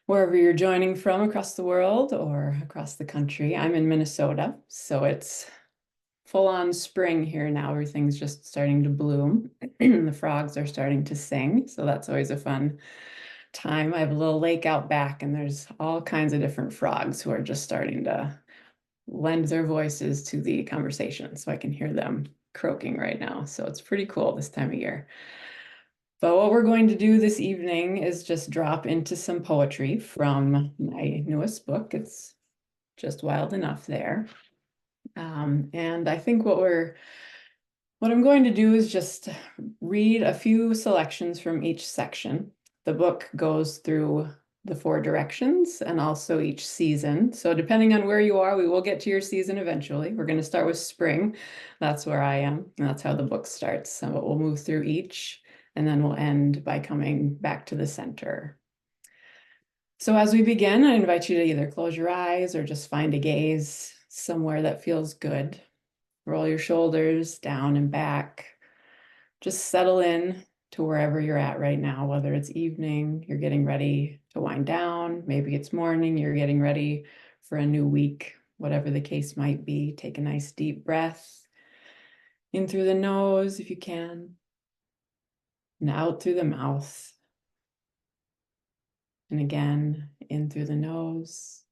wherever you're joining from across the world or across the country. I'm in Minnesota, so it's full on spring here now. Everything's just starting to bloom. The frogs are starting to sing, so that's always a fun time. I have a little lake out back, and there's all kinds of different frogs who are just starting to lend their voices to the conversation, so I can hear them croaking right now. So it's pretty cool this time of year. But what we're going to do this evening is just drop into some poetry from my newest book. It's just wild enough there. And I think what I'm going to do is just read a few selections from each section. The book goes through the 4 directions and also each season. So depending on where you are, we will get to your season eventually. We're going to start with spring. That's where I am, and that's how the book starts. So we'll move through each, and then we'll end by coming back to the center. So as we begin, I invite you to either close your eyes or just find a gaze somewhere that feels good. Roll your shoulders down and back. Just settle in to wherever you're at right now, whether it's evening, you're getting ready to wind down, maybe it's morning, you're getting ready for a new week, whatever the case might be. Take a nice deep breath in through the nose if you can, and out through the mouth. And again, in through the nose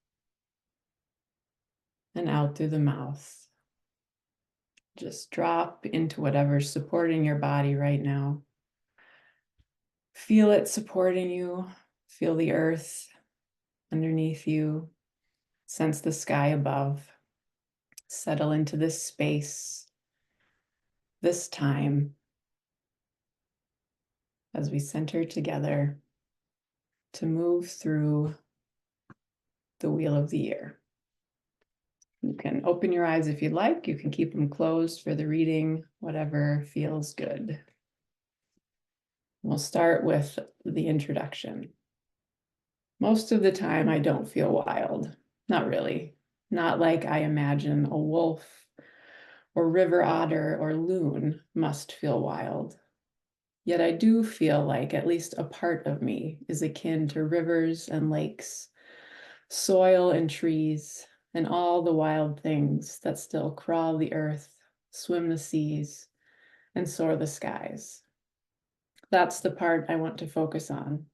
and out through the mouth. Just drop into whatever's supporting your body right now. Feel it supporting you. Feel the earth underneath you. Sense the sky above. Settle into this space, this time, as we center together to move through the wheel of the year. You can open your eyes if you'd like. You can keep them closed for the reading, whatever feels good. We'll start with the introduction. Most of the time, I don't feel wild. Not really. Not like I imagine a wolf or river otter or loon must feel wild. Yet I do feel like at least a part of me is akin to rivers and lakes, soil and trees, and all the wild things that still crawl the earth, swim the seas, and soar the skies. That's the part I want to focus on.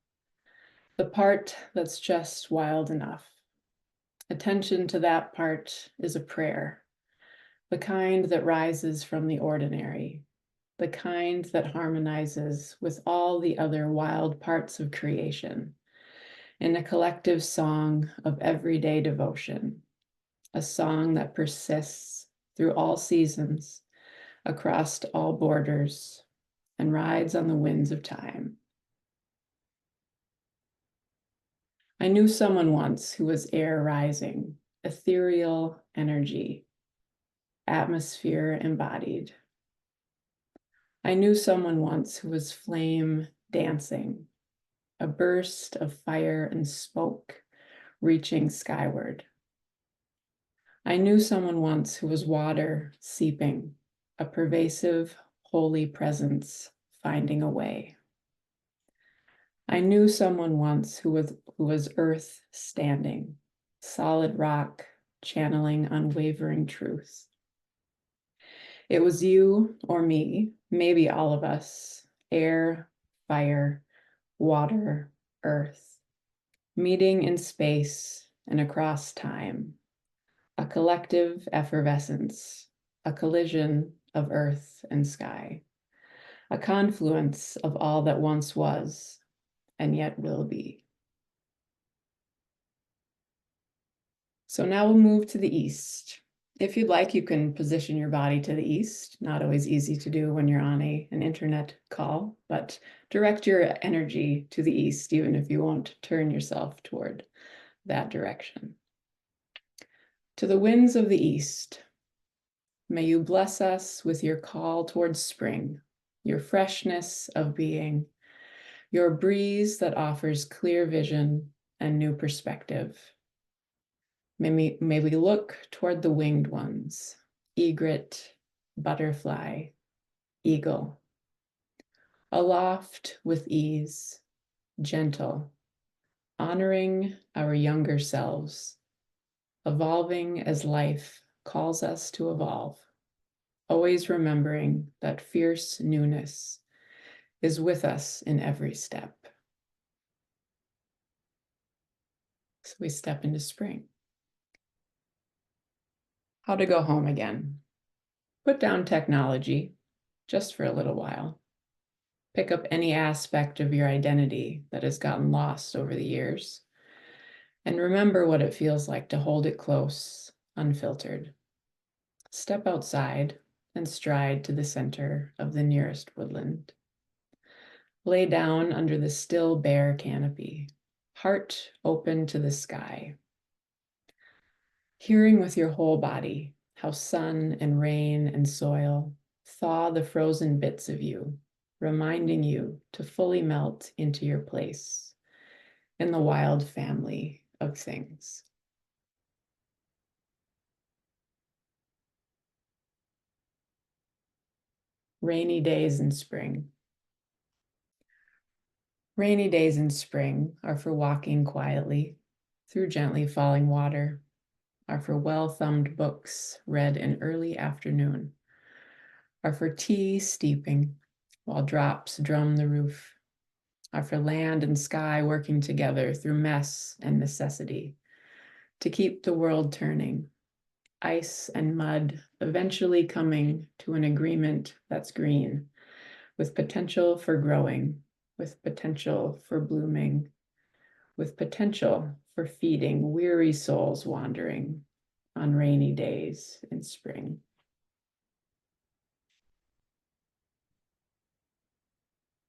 The part that's just wild enough. Attention to that part is a prayer, the kind that rises from the ordinary, the kind that harmonizes with all the other wild parts of creation in a collective song of everyday devotion, a song that persists through all seasons, across all borders, and rides on the winds of time. I knew someone once who was air rising, ethereal energy, atmosphere embodied. I knew someone once who was flame dancing, a burst of fire and smoke reaching skyward. I knew someone once who was water seeping, a pervasive, holy presence finding a way. I knew someone once who was earth standing, solid rock channeling unwavering truth. It was you or me, maybe all of us, air, fire, water, earth, meeting in space and across time, a collective effervescence, a collision of earth and sky, a confluence of all that once was and yet will be. So now we'll move to the east. If you'd like, you can position your body to the east. Not always easy to do when you're on an internet call, but direct your energy to the east, even if you won't turn yourself toward that direction. To the winds of the east, may you bless us with your call towards spring, your freshness of being, your breeze that offers clear vision and new perspective. May we look toward the winged ones, egret, butterfly, eagle, aloft with ease, gentle, honoring our younger selves, evolving as life calls us to evolve, always remembering that fierce newness is with us in every step. So we step into spring. How to go home again. Put down technology just for a little while. Pick up any aspect of your identity that has gotten lost over the years. And remember what it feels like to hold it close, unfiltered. Step outside and stride to the center of the nearest woodland. Lay down under the still bare canopy, heart open to the sky. Hearing with your whole body how sun and rain and soil thaw the frozen bits of you, reminding you to fully melt into your place in the wild family of things. Rainy days in spring. Rainy days in spring are for walking quietly through gently falling water, are for well-thumbed books read in early afternoon, are for tea steeping while drops drum the roof, are for land and sky working together through mess and necessity to keep the world turning, ice and mud eventually coming to an agreement that's green, with potential for growing, with potential for blooming, with potential for feeding weary souls wandering on rainy days in spring.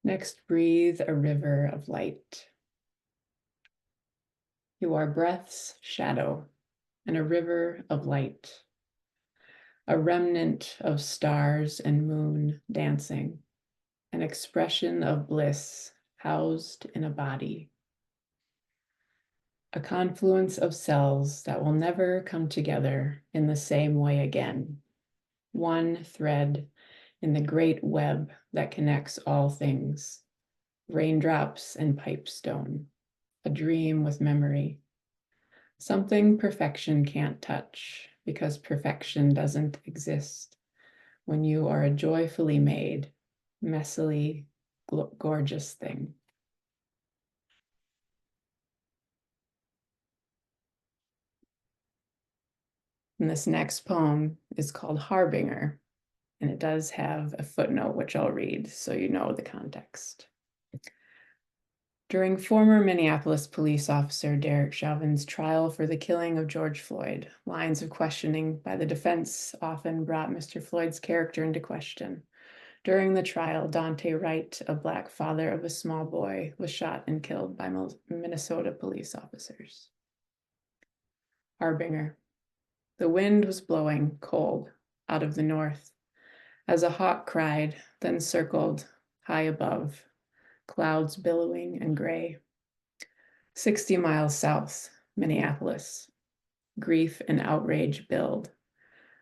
Next, breathe a river of light. You are breath's shadow and a river of light, a remnant of stars and moon dancing, an expression of bliss housed in a body, a confluence of cells that will never come together in the same way again, one thread in the great web that connects all things, raindrops and pipestone, a dream with memory, something perfection can't touch because perfection doesn't exist when you are a joyfully made, messily gorgeous thing. And this next poem is called Harbinger, and it does have a footnote, which I'll read so you know the context. During former Minneapolis police officer Derek Chauvin's trial for the killing of George Floyd, lines of questioning by the defense often brought Mr. Floyd's character into question. During the trial, Dante Wright, a Black father of a small boy, was shot and killed by Minnesota police officers. Harbinger. The wind was blowing cold out of the north as a hawk cried, then circled high above, clouds billowing and gray. 60 miles south, Minneapolis. Grief and outrage build.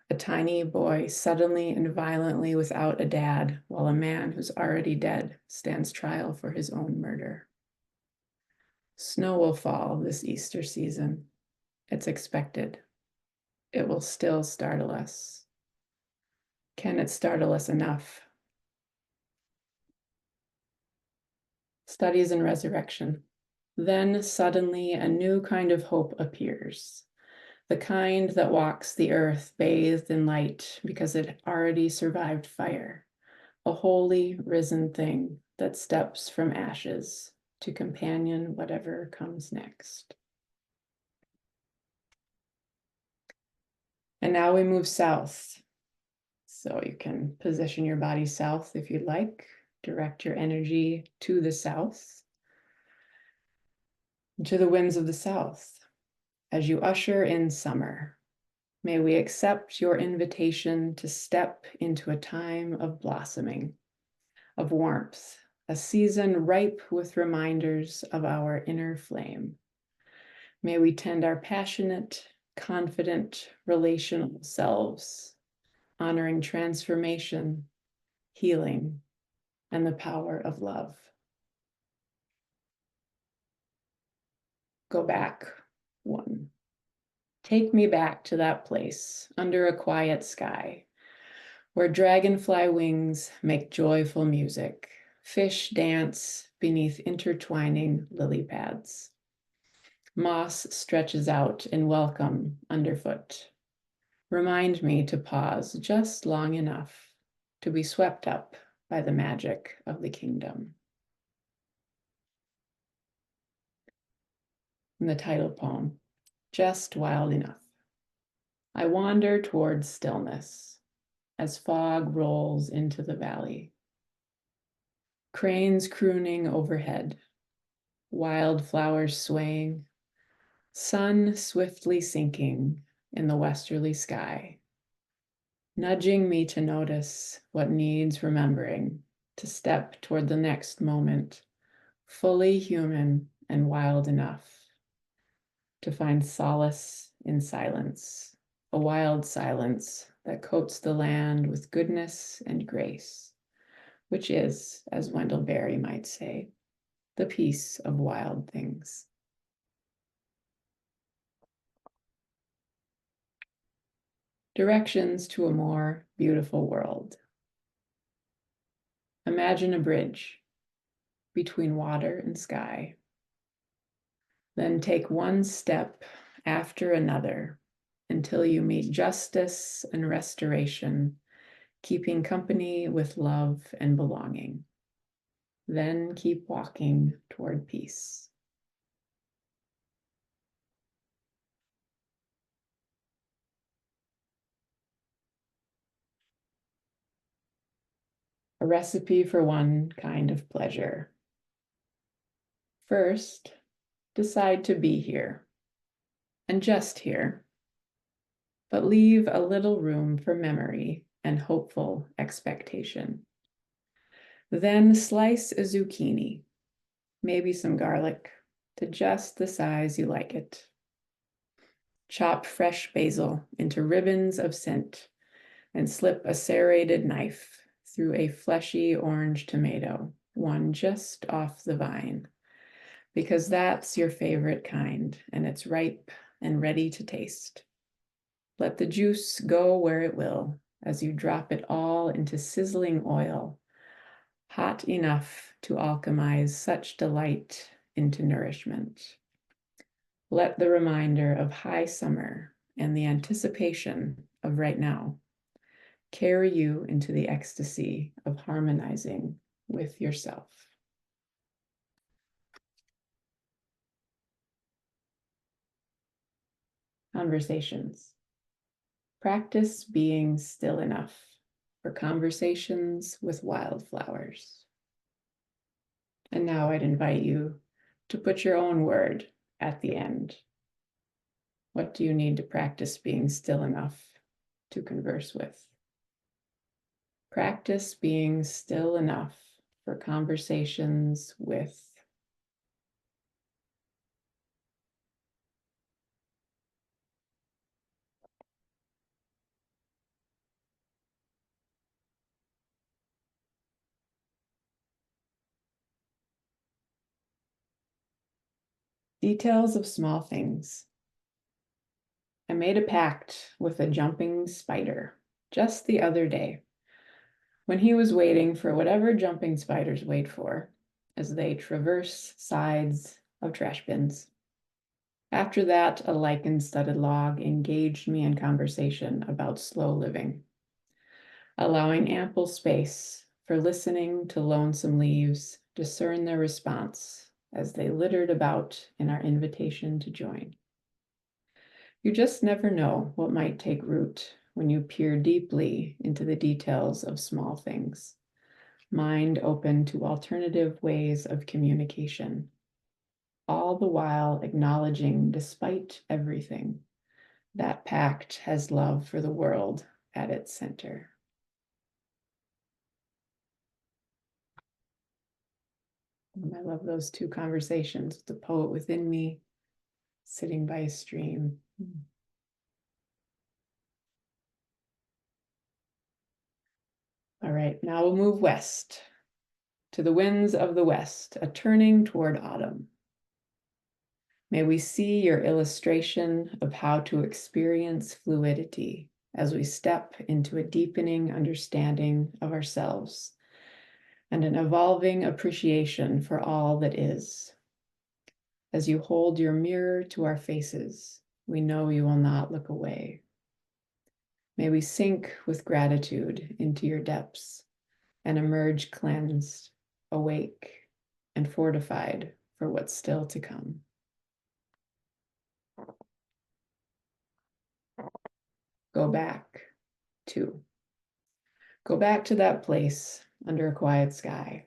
A tiny boy suddenly and violently without a dad, while a man who's already dead stands trial for his own murder. Snow will fall this Easter season. It's expected. It will still startle us. Can it startle us enough? Studies in resurrection. Then suddenly a new kind of hope appears. The kind that walks the earth bathed in light because it already survived fire. A holy risen thing that steps from ashes to companion whatever comes next. And now we move south. So you can position your body south if you'd like. Direct your energy to the south, to the winds of the south. As you usher in summer, may we accept your invitation to step into a time of blossoming, of warmth, a season ripe with reminders of our inner flame. May we tend our passionate, confident, relational selves, honoring transformation, healing, and the power of love. go back one. Take me back to that place under a quiet sky where dragonfly wings make joyful music, fish dance beneath intertwining lily pads. Moss stretches out in welcome underfoot. Remind me to pause just long enough to be swept up by the magic of the kingdom. And the title poem, Just Wild Enough. I wander towards stillness as fog rolls into the valley. Cranes crooning overhead, wildflowers swaying, sun swiftly sinking in the westerly sky, nudging me to notice what needs remembering, to step toward the next moment, fully human and wild enough to find solace in silence, a wild silence that coats the land with goodness and grace, which is, as Wendell Berry might say, the peace of wild things. Directions to a more beautiful world. Imagine a bridge between water and sky. Then take one step after another until you meet justice and restoration, keeping company with love and belonging. Then keep walking toward peace. A recipe for one kind of pleasure. First, decide to be here, and just here, but leave a little room for memory and hopeful expectation. Then slice a zucchini, maybe some garlic, to just the size you like it. Chop fresh basil into ribbons of scent and slip a serrated knife through a fleshy orange tomato, one just off the vine, because that's your favorite kind and it's ripe and ready to taste. Let the juice go where it will as you drop it all into sizzling oil, hot enough to alchemize such delight into nourishment. Let the reminder of high summer and the anticipation of right now carry you into the ecstasy of harmonizing with yourself. Conversations. Practice being still enough for conversations with wildflowers. And now I'd invite you to put your own word at the end. What do you need to practice being still enough to converse with? Practice being still enough for conversations with. Details of small things. I made a pact with a jumping spider just the other day when he was waiting for whatever jumping spiders wait for as they traverse sides of trash bins. After that, a lichen-studded log engaged me in conversation about slow living, allowing ample space for listening to lonesome leaves discern their response as they littered about in our invitation to join. You just never know what might take root when you peer deeply into the details of small things, mind open to alternative ways of communication, all the while acknowledging, despite everything, that pact has love for the world at its center. I love those two conversations with the poet within me, sitting by a stream. All right, now we'll move west to the winds of the west, a turning toward autumn. May we see your illustration of how to experience fluidity as we step into a deepening understanding of ourselves and an evolving appreciation for all that is. As you hold your mirror to our faces, we know you will not look away. May we sink with gratitude into your depths and emerge cleansed, awake, and fortified for what's still to come. Go back to. Go back to that place under a quiet sky,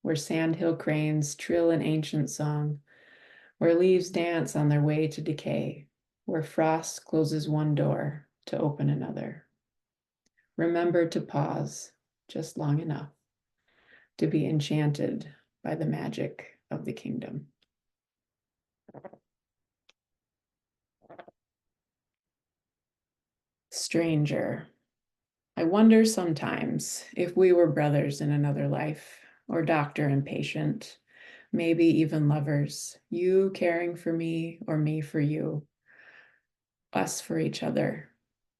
where sandhill cranes trill an ancient song, where leaves dance on their way to decay, where frost closes one door to open another. Remember to pause just long enough to be enchanted by the magic of the kingdom. Stranger, I wonder sometimes if we were brothers in another life, or doctor and patient, maybe even lovers, you caring for me or me for you, us for each other,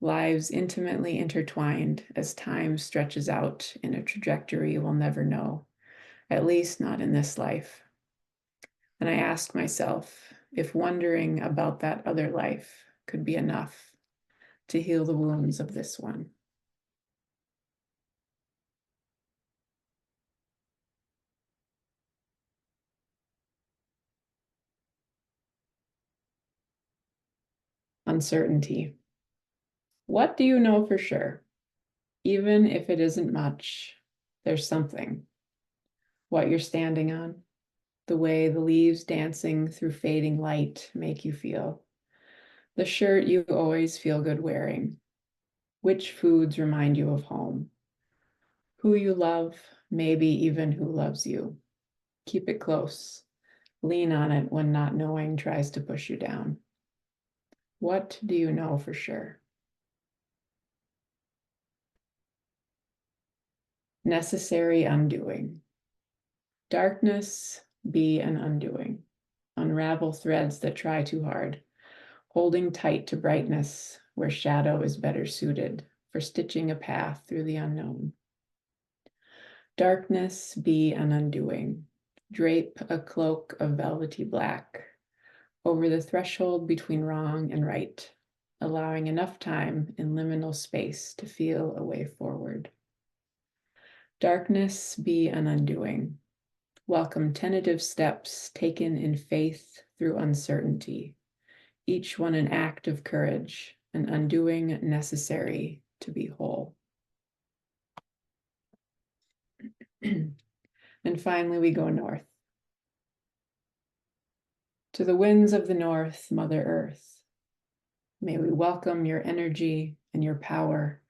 lives intimately intertwined as time stretches out in a trajectory we'll never know, at least not in this life. And I ask myself if wondering about that other life could be enough to heal the wounds of this one. Uncertainty. What do you know for sure? Even if it isn't much, there's something. What you're standing on, the way the leaves dancing through fading light make you feel, the shirt you always feel good wearing, which foods remind you of home, who you love, maybe even who loves you. Keep it close. Lean on it when not knowing tries to push you down. What do you know for sure? Necessary undoing. Darkness be an undoing. Unravel threads that try too hard, holding tight to brightness where shadow is better suited for stitching a path through the unknown. Darkness be an undoing. Drape a cloak of velvety black over the threshold between wrong and right, allowing enough time in liminal space to feel a way forward. Darkness be an undoing. Welcome tentative steps taken in faith through uncertainty, each one an act of courage, an undoing necessary to be whole. And finally, we go north. To the winds of the north, Mother Earth, may we welcome your energy and your power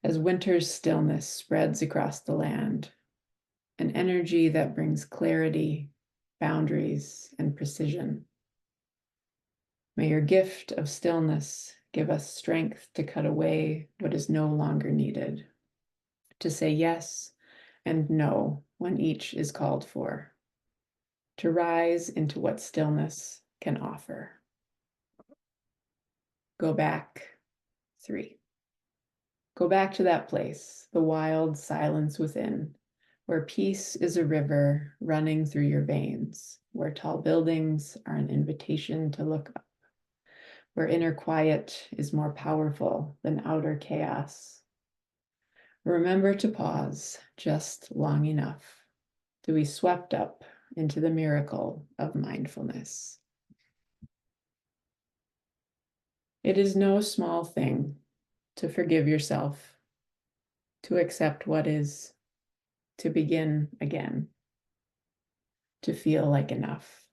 as winter's stillness spreads across the land, an energy that brings clarity, boundaries, and precision. May your gift of stillness give us strength to cut away what is no longer needed, to say yes and no when each is called for, to rise into what stillness can offer. Go back, 3. Go back to that place, the wild silence within, where peace is a river running through your veins, where tall buildings are an invitation to look up, where inner quiet is more powerful than outer chaos. Remember to pause just long enough to be swept up into the miracle of mindfulness. It is no small thing to forgive yourself, to accept what is, to begin again, to feel like enough.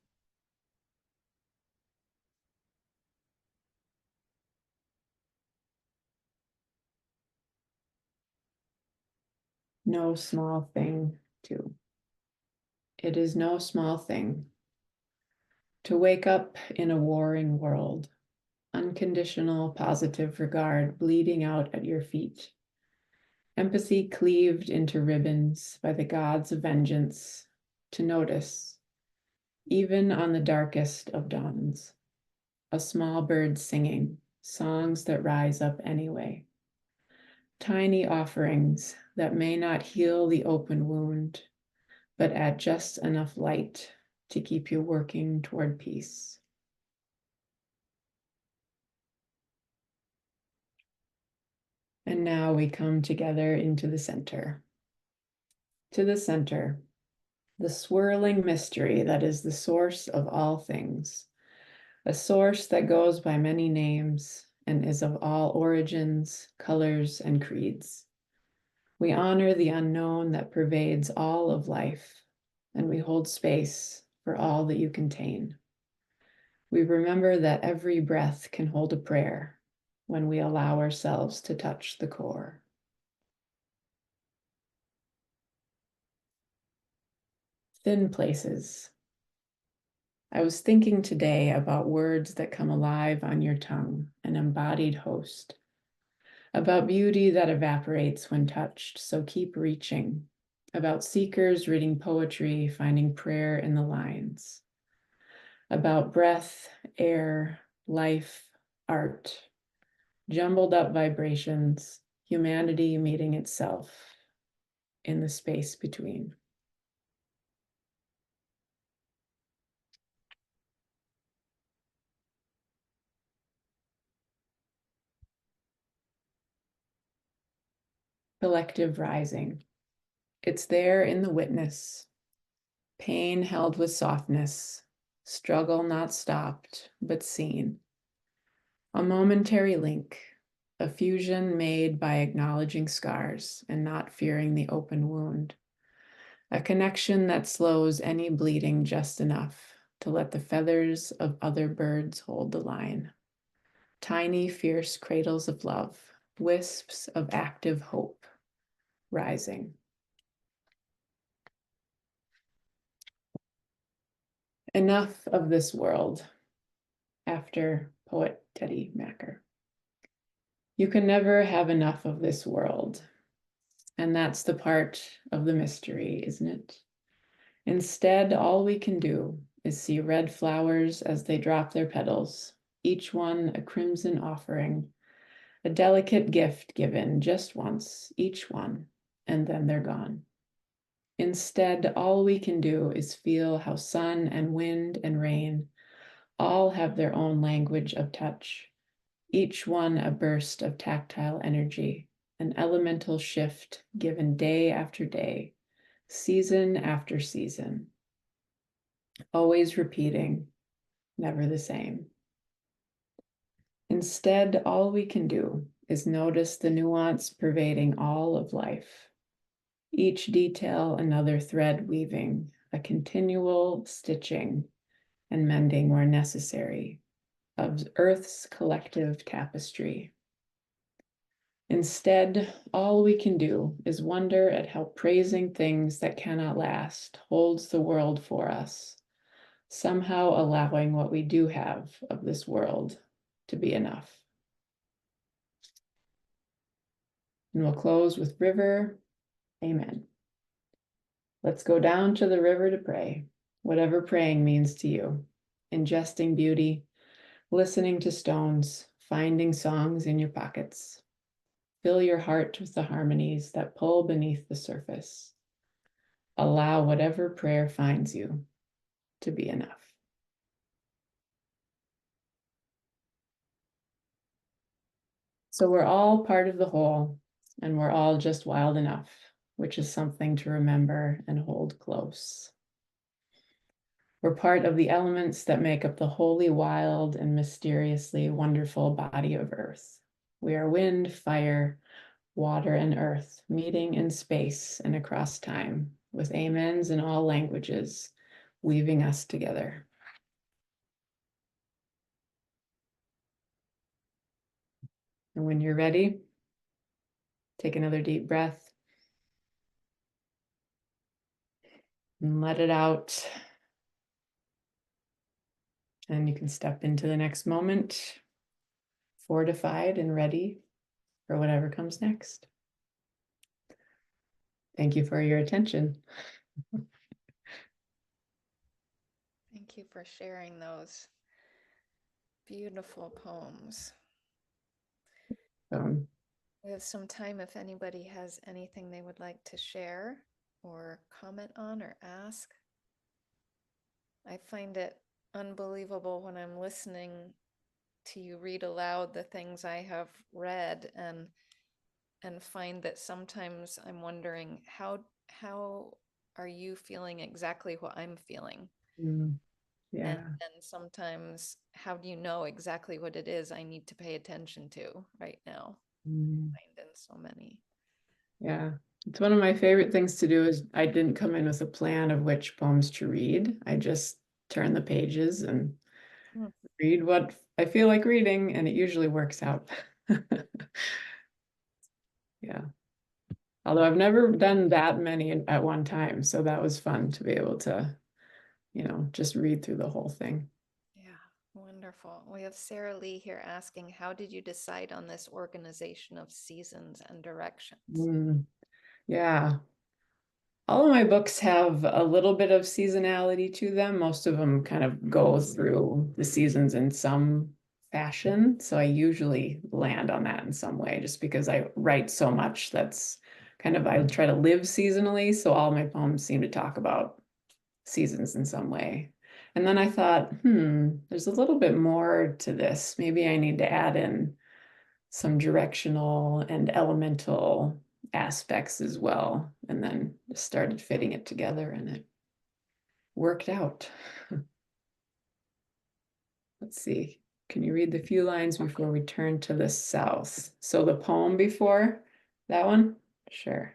No small thing, too. It is no small thing to wake up in a warring world, unconditional positive regard bleeding out at your feet, empathy cleaved into ribbons by the gods of vengeance, to notice, even on the darkest of dawns. A small bird singing songs that rise up anyway. Tiny offerings that may not heal the open wound, but add just enough light to keep you working toward peace. And now we come together into the center. To the center, the swirling mystery that is the source of all things, a source that goes by many names and is of all origins, colors, and creeds. We honor the unknown that pervades all of life, and we hold space for all that you contain. We remember that every breath can hold a prayer when we allow ourselves to touch the core. Thin places. I was thinking today about words that come alive on your tongue, an embodied host, about beauty that evaporates when touched, so keep reaching, about seekers reading poetry, finding prayer in the lines, about breath, air, life, art, jumbled up vibrations, humanity meeting itself in the space between. Collective rising. It's there in the witness, pain held with softness, struggle not stopped, but seen. A momentary link, a fusion made by acknowledging scars and not fearing the open wound. A connection that slows any bleeding just enough to let the feathers of other birds hold the line. Tiny, fierce cradles of love, wisps of active hope, rising. Enough of this world, after poet Teddy Macker. You can never have enough of this world. And that's the part of the mystery, isn't it? Instead, all we can do is see red flowers as they drop their petals, each one a crimson offering, a delicate gift given just once, each one, and then they're gone. Instead, all we can do is feel how sun and wind and rain all have their own language of touch, each one a burst of tactile energy, an elemental shift given day after day, season after season, always repeating, never the same. Instead, all we can do is notice the nuance pervading all of life, each detail another thread weaving, a continual stitching and mending where necessary of Earth's collective tapestry. Instead, all we can do is wonder at how praising things that cannot last holds the world for us, somehow allowing what we do have of this world to be enough. And we'll close with river, amen. Let's go down to the river to pray, whatever praying means to you, ingesting beauty, listening to stones, finding songs in your pockets. Fill your heart with the harmonies that pull beneath the surface. Allow whatever prayer finds you to be enough. So we're all part of the whole, and we're all just wild enough, which is something to remember and hold close. We're part of the elements that make up the wholly wild and mysteriously wonderful body of earth. We are wind, fire, water, and earth, meeting in space and across time, with amens in all languages, weaving us together. And when you're ready, take another deep breath and let it out. And you can step into the next moment, fortified and ready for whatever comes next. Thank you for your attention. Thank you for sharing those beautiful poems. Um, We have some time if anybody has anything they would like to share or comment on or ask. I find it unbelievable when I'm listening to you read aloud the things I have read and find that sometimes I'm wondering how are you feeling exactly what I'm feeling? mm, And yeah. then sometimes how do you know exactly what it is I need to pay attention to right now? Mm, I find in so many. yeah. It's one of my favorite things to do is I didn't come in with a plan of which poems to read. I just turn the pages and Hmm. read what I feel like reading, and it usually works out. Yeah. Although I've never done that many at one time, so that was fun to be able to, just read through the whole thing. Yeah, wonderful. We have Sarah Lee here asking, how did you decide on this organization of seasons and directions? Mm, yeah. All of my books have a little bit of seasonality to them. Most of them kind of go through the seasons in some fashion. So I usually land on that in some way just because I write so much that's kind of, I try to live seasonally. So all my poems seem to talk about seasons in some way. And then I thought, there's a little bit more to this. Maybe I need to add in some directional and elemental aspects as well. And then just started fitting it together and it worked out. Let's see. Can you read the few lines before we turn to the south? So the poem before that one? Sure.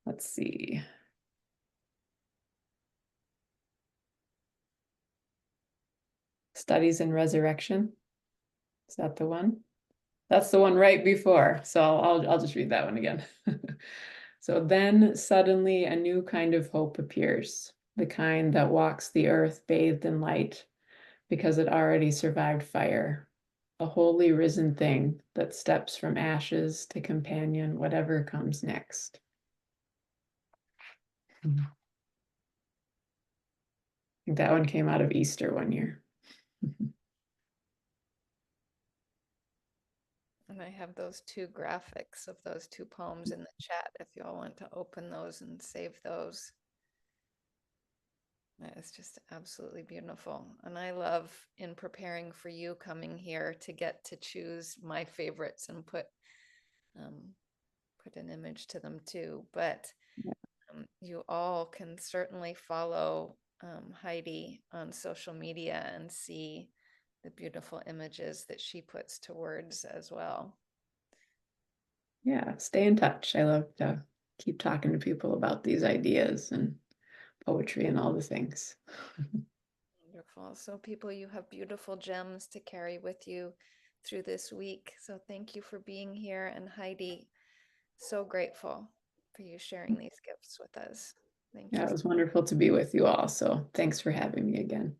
Let's see. Studies in Resurrection. Is that the one? That's the one right before. So I'll just read that one again. So then suddenly a new kind of hope appears, the kind that walks the earth bathed in light because it already survived fire, a wholly risen thing that steps from ashes to companion whatever comes next. I think that one came out of Easter one year. And I have those two graphics of those two poems in the chat if you all want to open those and save those. It's just absolutely beautiful. And I love in preparing for you coming here to get to choose my favorites and um, put an image to them too. But you all can certainly follow Heidi on social media and see the beautiful images that she puts to words as well. Yeah, stay in touch. I love to keep talking to people about these ideas and poetry and all the things. Wonderful. So, people, you have beautiful gems to carry with you through this week. So, thank you for being here. And Heidi, so grateful for you sharing these gifts with us. Thank Yeah, you. it was wonderful to be with you all. So thanks for having me again.